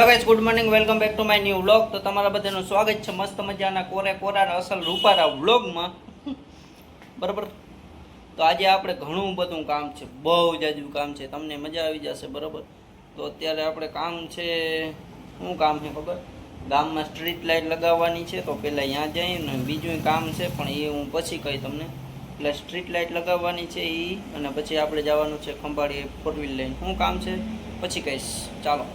Hello guys, good morning, welcome back to my new vlog. તો તમારા બધાનું સ્વાગત છે મસ્ત મજાના કોરા અસલ રૂપારા વ્લોગમાં. બરાબર. તો આજે આપણે ઘણું બધું કામ છે, બહુ જાજુ કામ છે, તમને મજા આવી જશે. બરાબર. તો અત્યારે આપણે કામ છે, શું કામ છે ખબર? ગામમાં સ્ટ્રીટ લાઇટ લગાવવાની છે. તો પહેલાં ત્યાં જઈએ ને બીજું કામ છે, પણ એ હું પછી કહી તમને. એટલે સ્ટ્રીટ લાઇટ લગાવવાની છે એ, અને પછી આપણે જવાનું છે ખંભાળીએ ફોર વ્હીલ લઈને. શું કામ છે પછી કહીશ, ચાલો.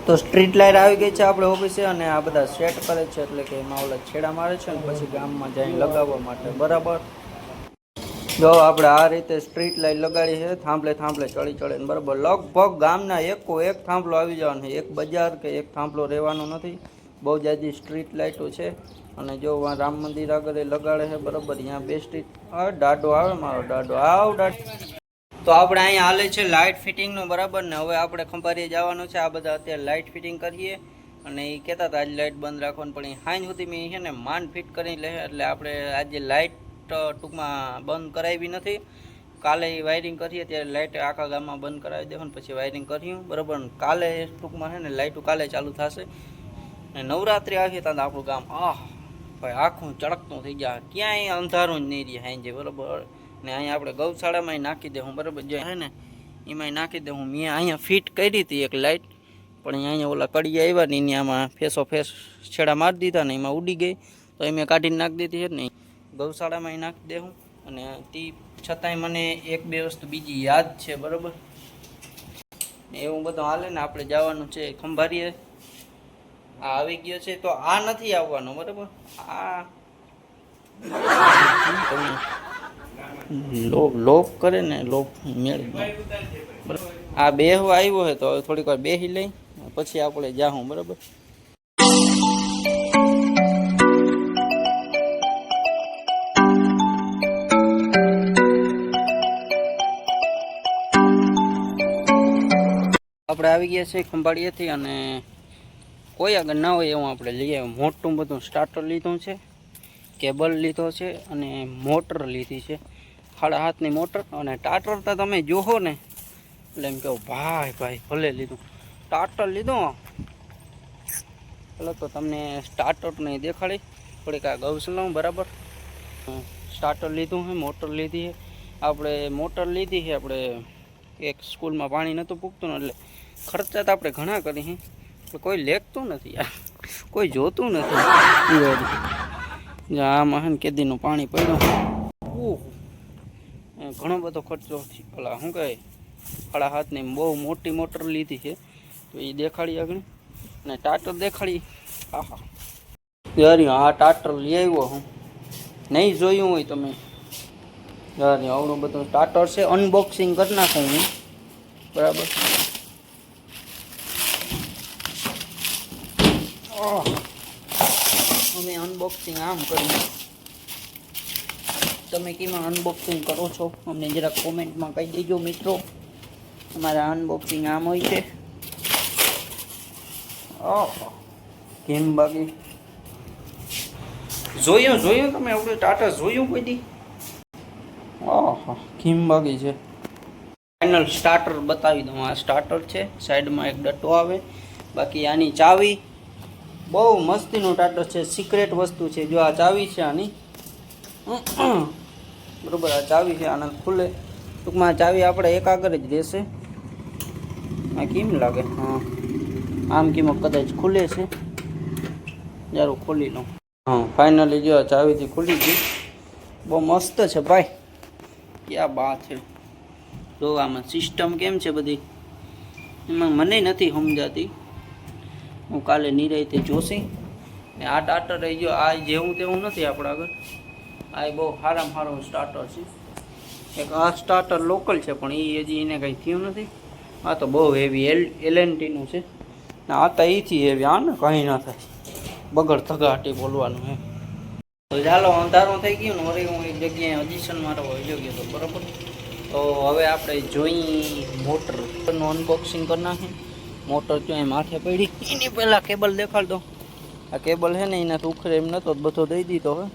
તો સ્ટ્રીટ લાઇટ આવી ગઈ છે આપણે ઓફિસે, અને આ બધા સેટ કરે છે, એટલે કે એમાં ઓલા છેડા મારે છે ને પછી ગામમાં જઈને લગાવવા માટે. બરાબર. જો આપણે આ રીતે સ્ટ્રીટ લાઇટ લગાડી છે, થાંભલે ચડી ચડીને. બરાબર. લગભગ ગામના એક થાંભલો આવી જવાનો છે, એક બજાર કે એક થાંભલો રહેવાનો નથી. બહુ જાજી સ્ટ્રીટ લાઇટો છે. અને જો રામ મંદિર આગળ લગાડે છે. બરાબર. અહીંયા બે સ્ટ્રીટ દાડો આવે, મારો દાડો તો આપણે અહીંયા હાલે છે લાઇટ ફિટિંગનું. બરાબર ને હવે આપણે ખંભાળીએ જવાનું છે. આ બધા અત્યારે લાઇટ ફિટિંગ કરીએ, અને એ કહેતા હતા આજ લાઇટ બંધ રાખવાની, પણ એ સાંજ સુધી મેં છે ને માન ફિટ કરી લે. એટલે આપણે આજે લાઇટ ટૂંકમાં બંધ કરાવી નથી. કાલે વાયરિંગ કરીએ ત્યારે લાઇટ આખા ગામમાં બંધ કરાવી દેવાનું, પછી વાયરિંગ કર્યું. બરાબર. કાલે ટૂંકમાં છે ને લાઇટો કાલે ચાલુ થશે. અને નવરાત્રિ આવી ત્યાં આપણું ગામ ભાઈ આખું ચળકતું થઈ ગયા, ક્યાંય અંધારું જ નહીં રહે સાંજે. બરાબર. ને અહીંયા આપણે ગૌશાળામાં નાખી દે હું. બરાબર. જે હે ને એમાં નાખી દે હું. મેં અહીંયા ફિટ કરી હતી એક લાઇટ, પણ અહીંયા ઓલા કડિયા આવ્યા ને આમાં ફેસ છેડા મારી દીધા ને એમાં ઉડી ગઈ, તો એ મેં કાઢીને નાખી દીધી છે ને ગૌશાળામાં નાખી દે હું. અને તે છતાંય મને એક બે વસ્તુ બીજી યાદ છે. બરાબર. એવું બધું હાલે ને આપણે જવાનું છે ખંભાળીએ. આ આવી ગયો છે, તો આ નથી આવવાનો. બરાબર. આ લોક કરે ને લોક મેળ. આ બેહવા આવ્યો હોય તો હવે થોડીક વાર બેસી લઈ, પછી આપણે જાઉં. બરાબર. આપણે આવી ગયા છે ખંભાળીએથી, અને કોઈ આગળ ના હોય એવું આપણે લઈ આવ્યું. મોટું બધું સ્ટાર્ટર લીધું છે, કેબલ લીધો છે, અને મોટર લીધી છે, 7.5ની મોટર. અને ટાટર તો તમે જોવો ને એટલે એમ કહું ભાઈ ભલે લીધું ટાટર લીધું. ચાલો તો તમને સ્ટાર્ટર નહીં દેખાડી, થોડીક આ ગૌસલાઉં. બરાબર. સ્ટાર્ટર લીધું છે, મોટર લીધી છે આપણે. મોટર લીધી છે આપણે, એક સ્કૂલમાં પાણી નહોતું પૂગતું ને, એટલે ખર્ચા તો આપણે ઘણા કરી છે, કોઈ લેખતું નથી યાર, કોઈ જોતું નથી. આમાં હે ને કેદીનું પાણી પડ્યું, ઘણો બધો ખર્ચો. ઓલા શું કહે 7.5ની બહુ મોટી મોટર લીધી છે, તો એ દેખાડી આગળ. અને ટાટર દેખાડી. યાર આ ટાટર લઈ આવ્યો હું, નહીં જોયું હોય તમે. યાર આવડું બધું ટાટર છે, અનબોક્સિંગ કરી નાખું હું. બરાબર. અમે અનબોક્સિંગ આમ કરીએ, તમે કેમાં અનબોક્સિંગ કરો છો અમને જરાક કોમેન્ટમાં કહી દેજો મિત્રો. અમારા અનબોક્સિંગ આમ હોય છે. કેમ બાકી જોયું તમે આપણે ટાટા જોયું કોઈ દી? કેમ બાકી છે. ફાઇનલ સ્ટાર્ટર બતાવી દઉં. આ સ્ટાર્ટર છે, સાઈડમાં એક ડટ્ટો આવે. બાકી આની ચાવી બહુ મસ્તીનું ટાટર છે, સિક્રેટ વસ્તુ છે. જો આ ચાવી છે આની, બરાબર. આ ચાવી છે, આને ખુલે. ટૂંકમાં ચાવી આપણે એક આગળ જ રહેશે. આ કેમ લાગે? આમ કેમ કદાચ ખુલે છે, જરા ખોલી લઉં. ફાઇનલી જો આ ચાવીથી ખુલી ગઈ. બહુ મસ્ત છે ભાઈ, ક્યાં બાત છે. જો આમાં સિસ્ટમ કેમ છે બધી, એમાં મને નથી સમજાતી. હું કાલે નિરાયતે જોશી. ને આ ટાટર રહી ગયો, આ જેવું તેવું નથી આપણા આગળ. આ બહુ સારામાં સારું સ્ટાર્ટર છે. એક આ સ્ટાર્ટર લોકલ છે, પણ એ હજી એને કંઈ થયું નથી. આ તો બહુ હેવી એલએનટીનું છે. ને આ તો એથી હેવી, આ ને કંઈ ના થાય, બગડ થગાટી બોલવાનું હે. તો ચાલો, અંધારું થઈ ગયું ને, વળી હું એક જગ્યાએ ઓડિશન માટે વયો ગયો હતો. બરાબર. તો હવે આપણે જોઈ મોટરનું અનબોક્સિંગ કરી નાખીએ. મોટર ક્યાંય માથે પડી, એની પહેલાં કેબલ દેખાડ દો. આ કેબલ છે ને એનાથી ઉખરે એમ નહોતો, બધો દઈ દીધો હવે.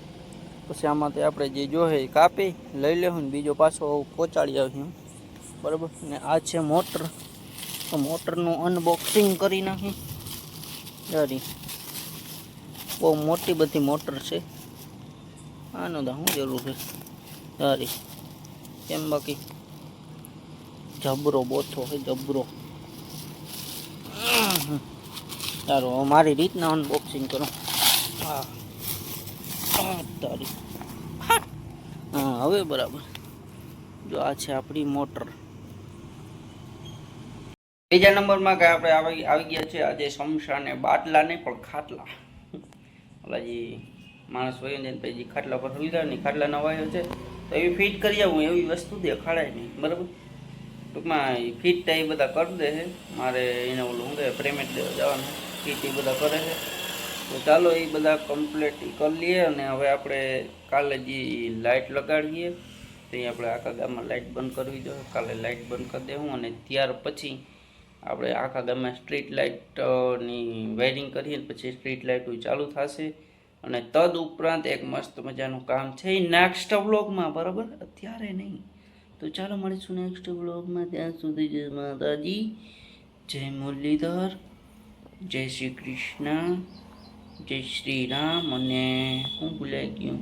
પછી આમાંથી આપણે જે જોહે એ કાપી લઈ લેવું ને બીજો પાછો પહોંચાડી આવીશું. બરાબર. ને આ છે મોટર. તો મોટરનું અનબોક્સિંગ કરી નાખી. સારી બહુ મોટી બધી મોટર છે. આનો તો શું જરૂર છે? સારી કેમ બાકી જબરો બોથો છે જબરો. સારું મારી રીતના અનબોક્સિંગ કરો. હા તારી હા હવે બરાબર. જો આ છે આપણી મોટર. બીજા નંબરમાં કે આપણે આવી ગયા છે આજે સમસા ને બાટલા નહીં પણ ખાટલા. ઓલા જે માણસ હોય ને પછી ખાટલા પર લીધા નહીં, ખાટલા નવાયો છે તો એવી ફિટ કરી આવું એવી વસ્તુ દેખાડાય નહીં બરાબર. ટૂંકમાં ફિટ એ બધા કરી દે છે. મારે એને ઓલું શું કહે પેમેન્ટ દેવા જવાનું ફિટ એ બધા કરે છે. તો ચાલો એ બધા કમ્પ્લીટ કરી લઈએ. અને હવે આપણે કાલે જે લાઇટ લગાડીએ તો આપણે આખા ગામમાં લાઇટ બંધ કરવી જોઈએ. કાલે લાઇટ બંધ કરી દેવું અને ત્યાર પછી આપણે આખા ગામમાં સ્ટ્રીટ લાઇટની વાયરિંગ કરીએ પછી સ્ટ્રીટ લાઇટ ચાલુ થશે. અને તદ ઉપરાંત એક મસ્ત મજાનું કામ છે એ નેક્સ્ટ વ્લોગમાં બરાબર, અત્યારે નહીં. તો ચાલો મળીશું નેક્સ્ટ વ્લોગમાં. ત્યાં સુધી જય માતાજી, જય મુરલીધર, જય શ્રી કૃષ્ણ, જય શ્રી રામ અને હું ભૂલાઈ ગયું.